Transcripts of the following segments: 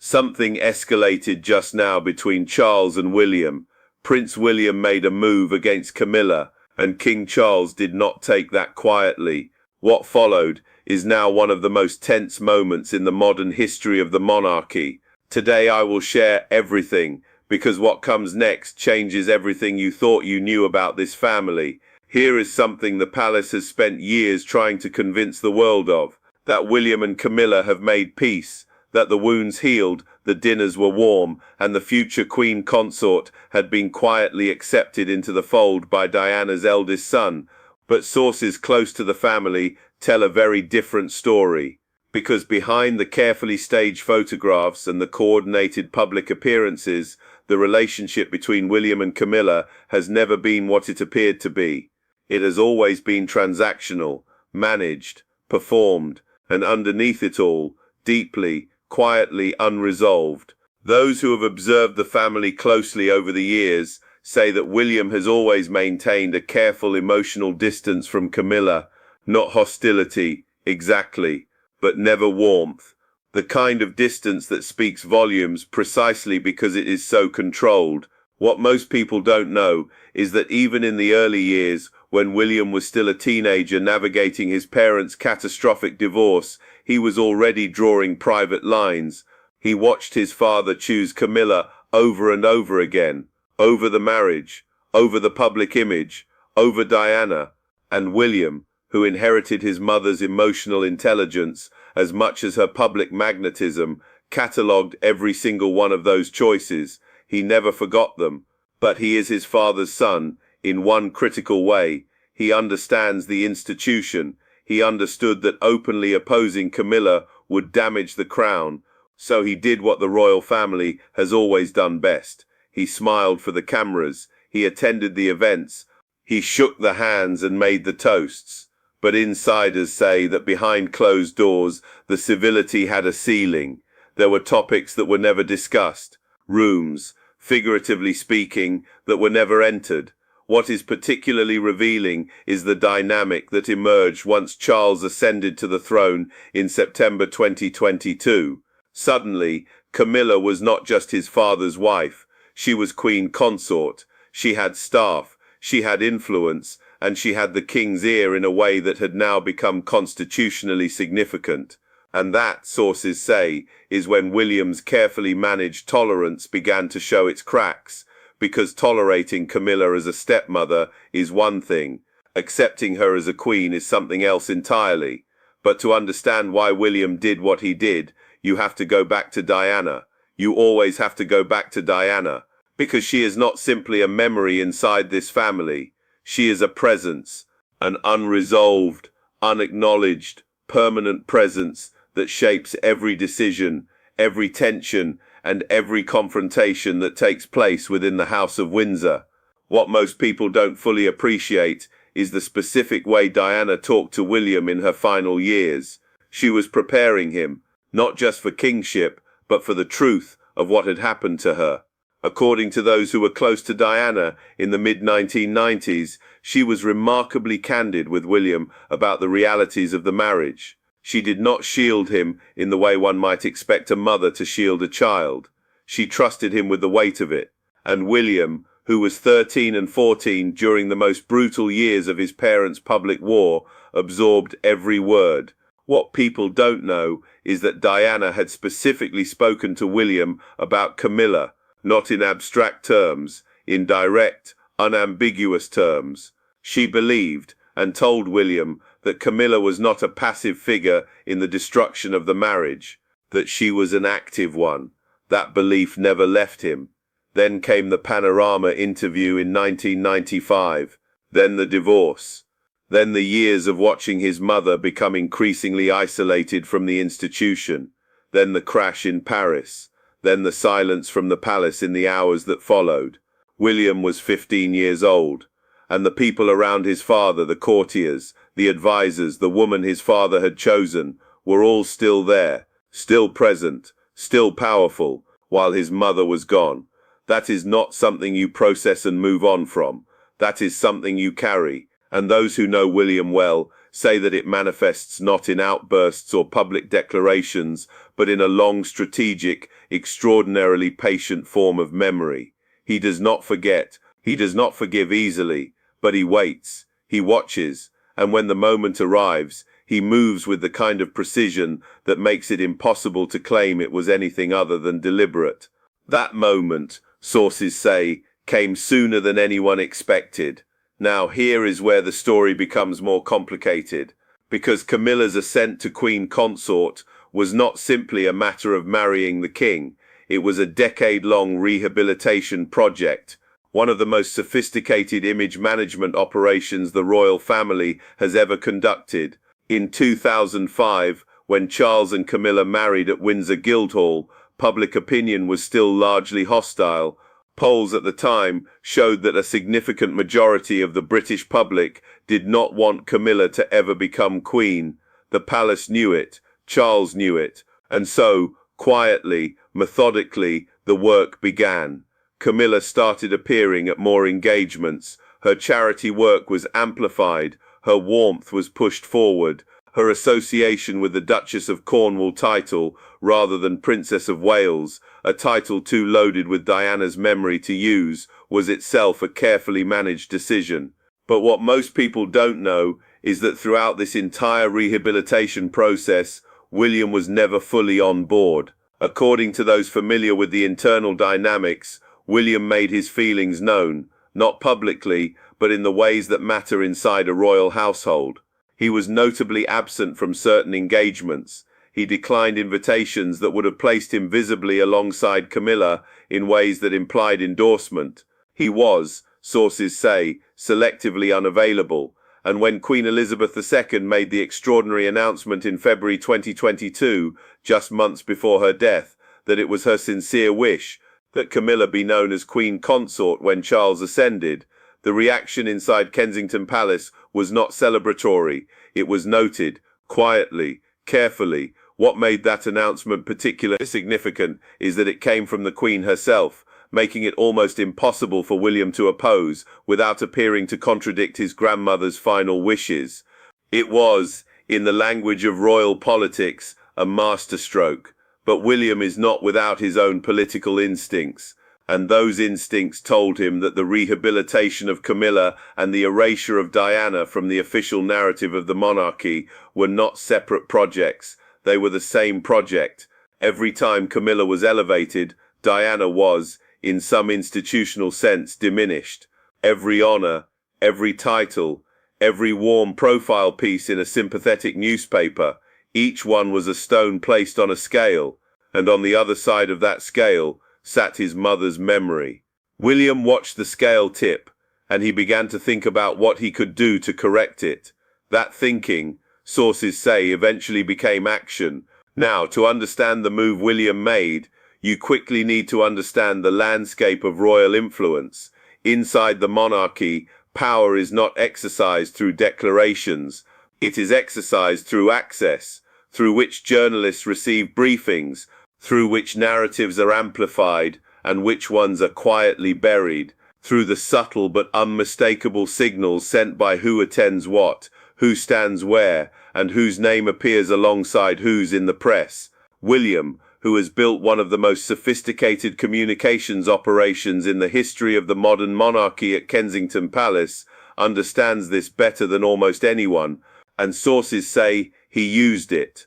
Something escalated just now between Charles and William. Prince William made a move against Camilla, and King Charles did not take that quietly. What followed is now one of the most tense moments in the modern history of the monarchy. Today I will share everything, because what comes next changes everything you thought you knew about this family. Here is something the palace has spent years trying to convince the world of: that William and Camilla have made peace, that the wounds healed, the dinners were warm, and the future queen consort had been quietly accepted into the fold by Diana's eldest son. But sources close to the family tell a very different story. Because behind the carefully staged photographs and the coordinated public appearances, the relationship between William and Camilla has never been what it appeared to be. It has always been transactional, managed, performed, and underneath it all, deeply, quietly unresolved. Those who have observed the family closely over the years say that William has always maintained a careful emotional distance from Camilla, not hostility, exactly, but never warmth. The kind of distance that speaks volumes precisely because it is so controlled. What most people don't know is that even in the early years, when William was still a teenager navigating his parents' catastrophic divorce, he was already drawing private lines. He watched his father choose Camilla over and over again, over the marriage, over the public image, over Diana, and William, who inherited his mother's emotional intelligence as much as her public magnetism, catalogued every single one of those choices. He never forgot them, but he is his father's son in one critical way. He understands the institution. He understood that openly opposing Camilla would damage the crown, so he did what the royal family has always done best. He smiled for the cameras, he attended the events, he shook the hands and made the toasts. But insiders say that behind closed doors, the civility had a ceiling. There were topics that were never discussed, rooms, figuratively speaking, that were never entered. What is particularly revealing is the dynamic that emerged once Charles ascended to the throne in September 2022. Suddenly, Camilla was not just his father's wife. She was queen consort. She had staff, she had influence, and she had the king's ear in a way that had now become constitutionally significant. And that, sources say, is when William's carefully managed tolerance began to show its cracks. Because tolerating Camilla as a stepmother is one thing, accepting her as a queen is something else entirely. But to understand why William did what he did, you have to go back to Diana. You always have to go back to Diana, because she is not simply a memory inside this family. She is a presence, an unresolved, unacknowledged, permanent presence that shapes every decision, every tension, and every confrontation that takes place within the House of Windsor. What most people don't fully appreciate is the specific way Diana talked to William in her final years. She was preparing him, not just for kingship, but for the truth of what had happened to her. According to those who were close to Diana in the mid-1990s, she was remarkably candid with William about the realities of the marriage. She did not shield him in the way one might expect a mother to shield a child. She trusted him with the weight of it. And William, who was 13 and 14 during the most brutal years of his parents' public war, absorbed every word. What people don't know is that Diana had specifically spoken to William about Camilla, not in abstract terms, in direct, unambiguous terms. She believed and told William that Camilla was not a passive figure in the destruction of the marriage, that she was an active one. That belief never left him. Then came the Panorama interview in 1995, then the divorce, then the years of watching his mother become increasingly isolated from the institution, then the crash in Paris, then the silence from the palace in the hours that followed. William was 15 years old, and the people around his father, the courtiers, the advisors, the woman his father had chosen, were all still there, still present, still powerful, while his mother was gone. That is not something you process and move on from. That is something you carry, and those who know William well say that it manifests not in outbursts or public declarations, but in a long, strategic, extraordinarily patient form of memory. He does not forget, he does not forgive easily, but he waits, he watches, and when the moment arrives, he moves with the kind of precision that makes it impossible to claim it was anything other than deliberate. That moment, sources say, came sooner than anyone expected. Now here is where the story becomes more complicated, because Camilla's ascent to Queen Consort was not simply a matter of marrying the king. It was a decade-long rehabilitation project, one of the most sophisticated image management operations the royal family has ever conducted. In 2005, when Charles and Camilla married at Windsor Guildhall, public opinion was still largely hostile. Polls at the time showed that a significant majority of the British public did not want Camilla to ever become queen. The palace knew it, Charles knew it, and so, quietly, methodically, the work began. Camilla started appearing at more engagements. Her charity work was amplified. Her warmth was pushed forward. Her association with the Duchess of Cornwall title, rather than Princess of Wales, a title too loaded with Diana's memory to use, was itself a carefully managed decision. But what most people don't know is that throughout this entire rehabilitation process, William was never fully on board. According to those familiar with the internal dynamics, William made his feelings known, not publicly, but in the ways that matter inside a royal household. He was notably absent from certain engagements. He declined invitations that would have placed him visibly alongside Camilla in ways that implied endorsement. He was, sources say, selectively unavailable, and when Queen Elizabeth II made the extraordinary announcement in February 2022, just months before her death, that it was her sincere wish that Camilla be known as Queen Consort when Charles ascended, the reaction inside Kensington Palace was not celebratory. It was noted, quietly, carefully. What made that announcement particularly significant is that it came from the Queen herself, making it almost impossible for William to oppose without appearing to contradict his grandmother's final wishes. It was, in the language of royal politics, a masterstroke. But William is not without his own political instincts, and those instincts told him that the rehabilitation of Camilla and the erasure of Diana from the official narrative of the monarchy were not separate projects. They were the same project. Every time Camilla was elevated, Diana was, in some institutional sense, diminished. Every honor, every title, every warm profile piece in a sympathetic newspaper, each one was a stone placed on a scale, and on the other side of that scale sat his mother's memory. William watched the scale tip, and he began to think about what he could do to correct it. That thinking, sources say, eventually became action. Now, to understand the move William made, you quickly need to understand the landscape of royal influence. Inside the monarchy, power is not exercised through declarations. It is exercised through access, through which journalists receive briefings, through which narratives are amplified and which ones are quietly buried, through the subtle but unmistakable signals sent by who attends what, who stands where, and whose name appears alongside whose in the press. William, who has built one of the most sophisticated communications operations in the history of the modern monarchy at Kensington Palace, understands this better than almost anyone, and sources say he used it.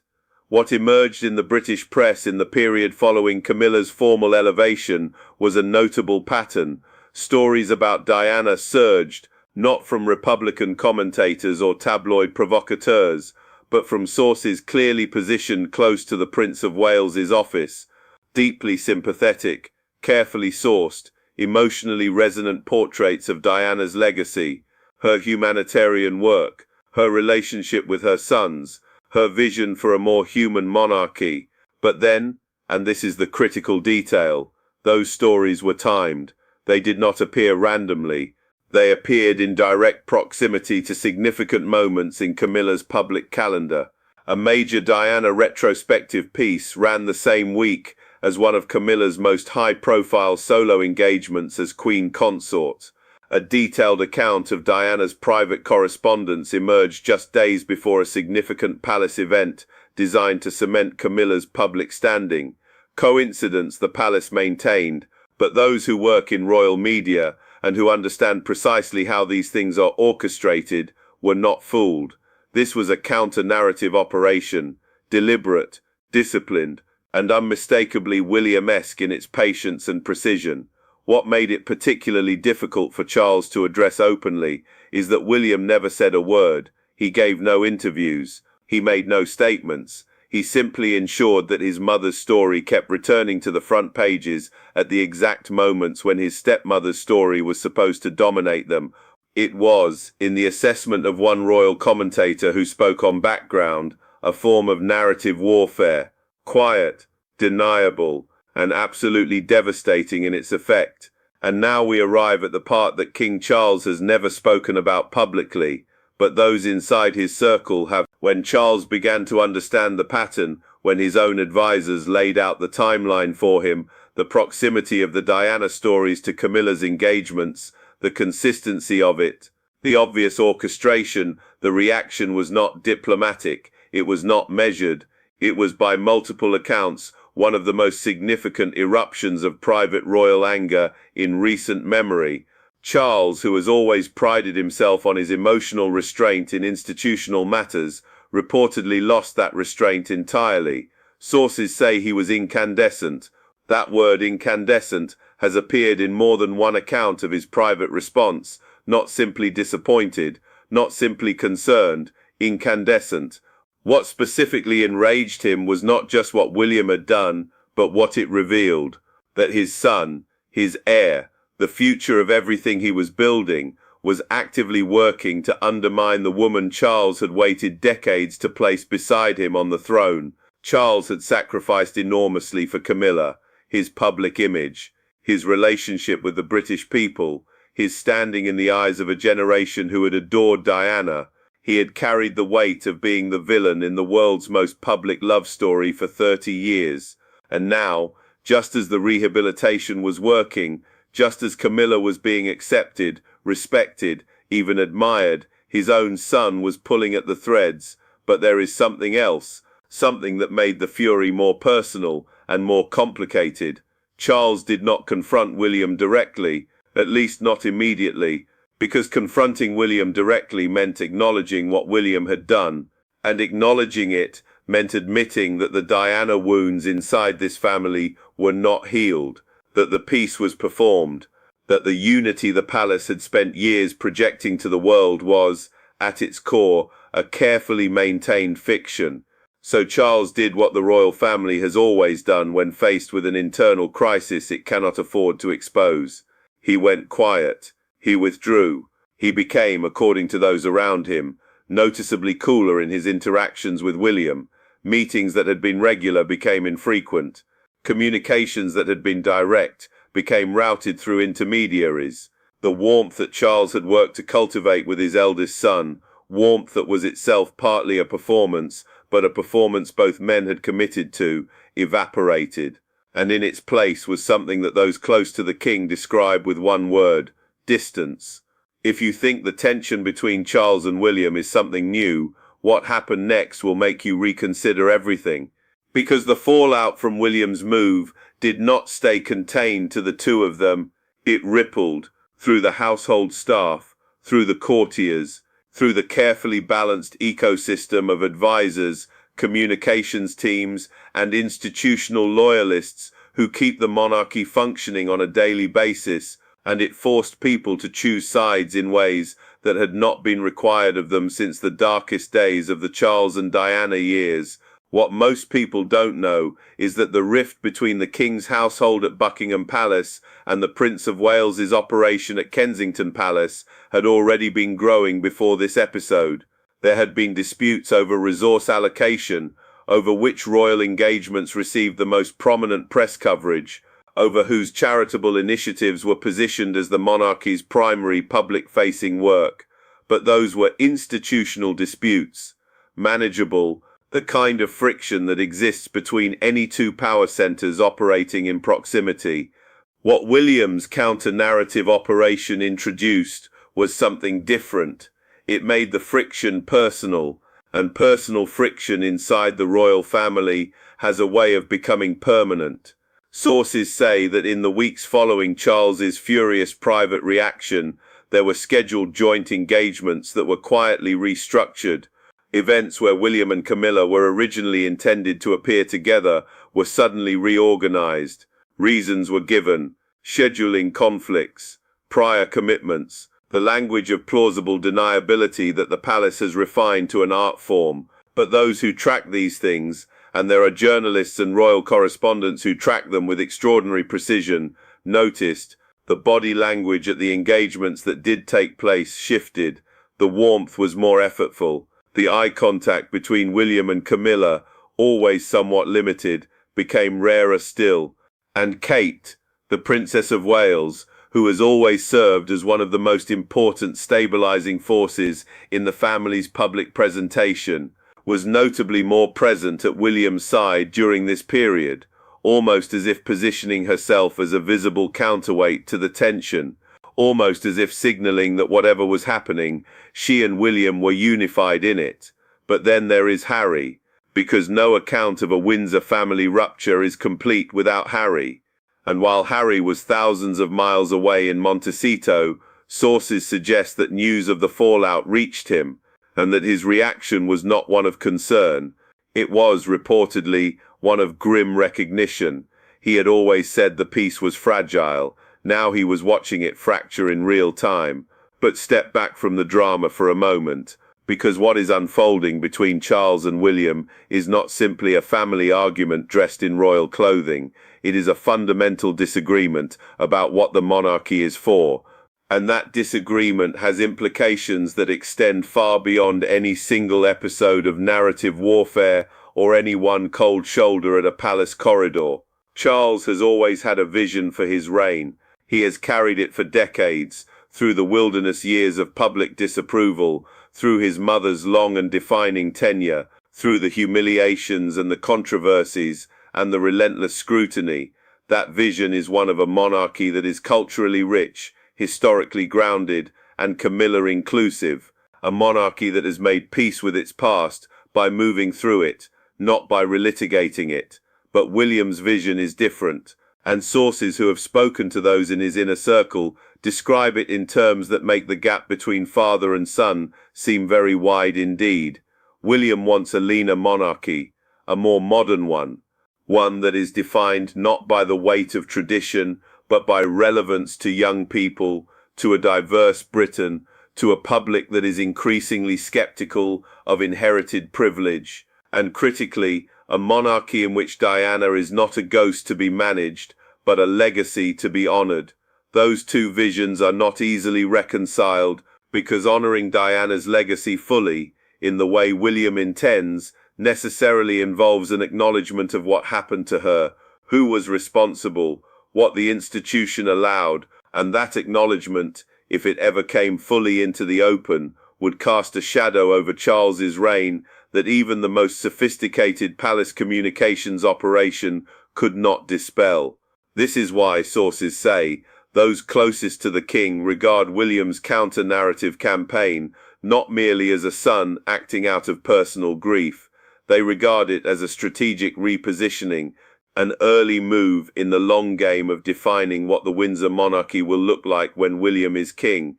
What emerged in the British press in the period following Camilla's formal elevation was a notable pattern. Stories about Diana surged, not from Republican commentators or tabloid provocateurs, but from sources clearly positioned close to the Prince of Wales's office. Deeply sympathetic, carefully sourced, emotionally resonant portraits of Diana's legacy, her humanitarian work, her relationship with her sons, her vision for a more human monarchy. But then, and this is the critical detail, those stories were timed. They did not appear randomly. They appeared in direct proximity to significant moments in Camilla's public calendar. A major Diana retrospective piece ran the same week as one of Camilla's most high-profile solo engagements as Queen Consort. A detailed account of Diana's private correspondence emerged just days before a significant palace event, designed to cement Camilla's public standing. Coincidence, the palace maintained, but those who work in royal media and who understand precisely how these things are orchestrated were not fooled. This was a counter-narrative operation, deliberate, disciplined, and unmistakably William-esque in its patience and precision. What made it particularly difficult for Charles to address openly is that William never said a word. He gave no interviews. He made no statements. He simply ensured that his mother's story kept returning to the front pages at the exact moments when his stepmother's story was supposed to dominate them. It was, in the assessment of one royal commentator who spoke on background, a form of narrative warfare, quiet, deniable, and absolutely devastating in its effect. And now we arrive at the part that King Charles has never spoken about publicly, but those inside his circle have. When Charles began to understand the pattern, when his own advisors laid out the timeline for him, the proximity of the Diana stories to Camilla's engagements, the consistency of it, the obvious orchestration, the reaction was not diplomatic, it was not measured, it was by multiple accounts one of the most significant eruptions of private royal anger in recent memory. Charles, who has always prided himself on his emotional restraint in institutional matters, reportedly lost that restraint entirely. Sources say he was incandescent. That word incandescent has appeared in more than one account of his private response, not simply disappointed, not simply concerned, incandescent. What specifically enraged him was not just what William had done, but what it revealed, that his son, his heir, the future of everything he was building, was actively working to undermine the woman Charles had waited decades to place beside him on the throne. Charles had sacrificed enormously for Camilla, his public image, his relationship with the British people, his standing in the eyes of a generation who had adored Diana. He had carried the weight of being the villain in the world's most public love story for 30 years. And now, just as the rehabilitation was working, just as Camilla was being accepted, respected, even admired, his own son was pulling at the threads. But there is something else, something that made the fury more personal and more complicated. Charles did not confront William directly, at least not immediately, because confronting William directly meant acknowledging what William had done, and acknowledging it meant admitting that the Diana wounds inside this family were not healed, that the peace was performed, that the unity the palace had spent years projecting to the world was, at its core, a carefully maintained fiction. So Charles did what the royal family has always done when faced with an internal crisis it cannot afford to expose. He went quiet. He withdrew. He became, according to those around him, noticeably cooler in his interactions with William. Meetings that had been regular became infrequent. Communications that had been direct became routed through intermediaries. The warmth that Charles had worked to cultivate with his eldest son, warmth that was itself partly a performance, but a performance both men had committed to, evaporated. And in its place was something that those close to the king describe with one word: distance. If you think the tension between Charles and William is something new, what happened next will make you reconsider everything. Because the fallout from William's move did not stay contained to the two of them. It rippled through the household staff, through the courtiers, through the carefully balanced ecosystem of advisors, communications teams, and institutional loyalists who keep the monarchy functioning on a daily basis, and it forced people to choose sides in ways that had not been required of them since the darkest days of the Charles and Diana years. What most people don't know is that the rift between the King's household at Buckingham Palace and the Prince of Wales's operation at Kensington Palace had already been growing before this episode. There had been disputes over resource allocation, over which royal engagements received the most prominent press coverage, over whose charitable initiatives were positioned as the monarchy's primary public-facing work. But those were institutional disputes, manageable, the kind of friction that exists between any two power centers operating in proximity. What William's counter-narrative operation introduced was something different. It made the friction personal, and personal friction inside the royal family has a way of becoming permanent. Sources say that in the weeks following Charles's furious private reaction, there were scheduled joint engagements that were quietly restructured. Events where William and Camilla were originally intended to appear together were suddenly reorganized. Reasons were given: scheduling conflicts, prior commitments, the language of plausible deniability that the palace has refined to an art form. But those who track these things, and there are journalists and royal correspondents who track them with extraordinary precision, noticed the body language at the engagements that did take place shifted. The warmth was more effortful. The eye contact between William and Camilla, always somewhat limited, became rarer still. And Kate, the Princess of Wales, who has always served as one of the most important stabilizing forces in the family's public presentation, was notably more present at William's side during this period, almost as if positioning herself as a visible counterweight to the tension, almost as if signaling that whatever was happening, she and William were unified in it. But then there is Harry, because no account of a Windsor family rupture is complete without Harry. And while Harry was thousands of miles away in Montecito, sources suggest that news of the fallout reached him, and that his reaction was not one of concern. It was, reportedly, one of grim recognition. He had always said the peace was fragile. Now he was watching it fracture in real time. But step back from the drama for a moment, because what is unfolding between Charles and William is not simply a family argument dressed in royal clothing. It is a fundamental disagreement about what the monarchy is for. And that disagreement has implications that extend far beyond any single episode of narrative warfare or any one cold shoulder at a palace corridor. Charles has always had a vision for his reign. He has carried it for decades, through the wilderness years of public disapproval, through his mother's long and defining tenure, through the humiliations and the controversies and the relentless scrutiny. That vision is one of a monarchy that is culturally rich, historically grounded, and Camilla inclusive, a monarchy that has made peace with its past by moving through it, not by relitigating it. But William's vision is different, and sources who have spoken to those in his inner circle describe it in terms that make the gap between father and son seem very wide indeed. William wants a leaner monarchy, a more modern one that is defined not by the weight of tradition, but by relevance to young people, to a diverse Britain, to a public that is increasingly skeptical of inherited privilege, and critically, a monarchy in which Diana is not a ghost to be managed, but a legacy to be honored. Those two visions are not easily reconciled, because honoring Diana's legacy fully, in the way William intends, necessarily involves an acknowledgement of what happened to her, who was responsible, what the institution allowed, and that acknowledgement, if it ever came fully into the open, would cast a shadow over Charles's reign that even the most sophisticated palace communications operation could not dispel. This is why, sources say, those closest to the king regard William's counter-narrative campaign not merely as a son acting out of personal grief. They regard it as a strategic repositioning, an early move in the long game of defining what the Windsor monarchy will look like when William is king.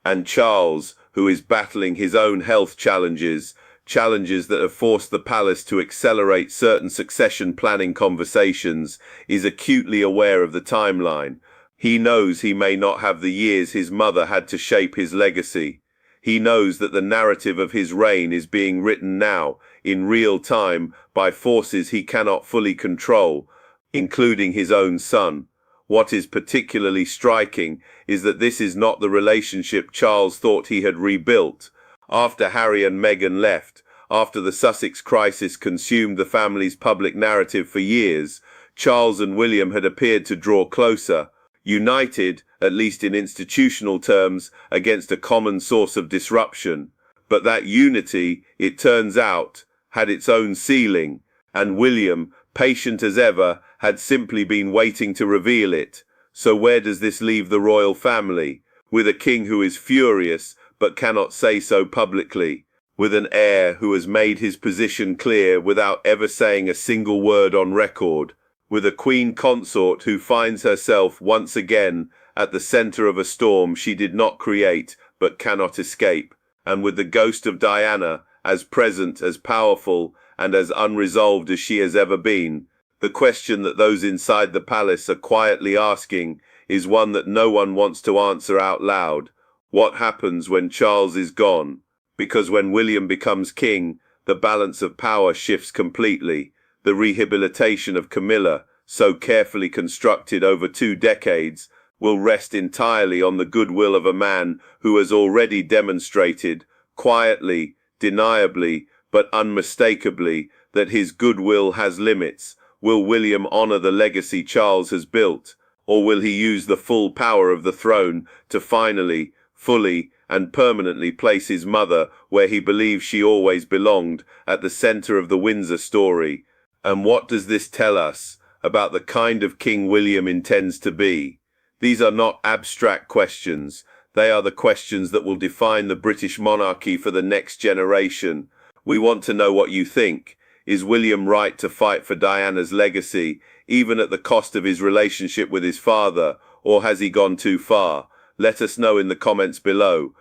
And Charles, who is battling his own health challenges that have forced the palace to accelerate certain succession planning conversations, is acutely aware of the timeline. He knows he may not have the years his mother had to shape his legacy. He knows that the narrative of his reign is being written now, in real time, by forces he cannot fully control, including his own son. What is particularly striking is that this is not the relationship Charles thought he had rebuilt. After Harry and Meghan left, after the Sussex crisis consumed the family's public narrative for years, Charles and William had appeared to draw closer, united, at least in institutional terms, against a common source of disruption. But that unity, it turns out, had its own ceiling, and William, patient as ever, had simply been waiting to reveal it. So where does this leave the royal family, with a king who is furious but cannot say so publicly? with an heir who has made his position clear without ever saying a single word on record, with a queen consort who finds herself once again at the center of a storm she did not create but cannot escape, and with the ghost of Diana as present, as powerful, and as unresolved as she has ever been. The question that those inside the palace are quietly asking is one that no one wants to answer out loud. What happens when Charles is gone? Because when William becomes king, the balance of power shifts completely. The rehabilitation of Camilla, so carefully constructed over 2 decades, will rest entirely on the goodwill of a man who has already demonstrated, quietly, deniably, but unmistakably, that his goodwill has limits. Will William honor the legacy Charles has built, or will he use the full power of the throne to finally, fully, and permanently place his mother where he believes she always belonged, at the center of the Windsor story? And what does this tell us about the kind of king William intends to be? These are not abstract questions. They are the questions that will define the British monarchy for the next generation. We want to know what you think. Is William right to fight for Diana's legacy, even at the cost of his relationship with his father, or has he gone too far? Let us know in the comments below.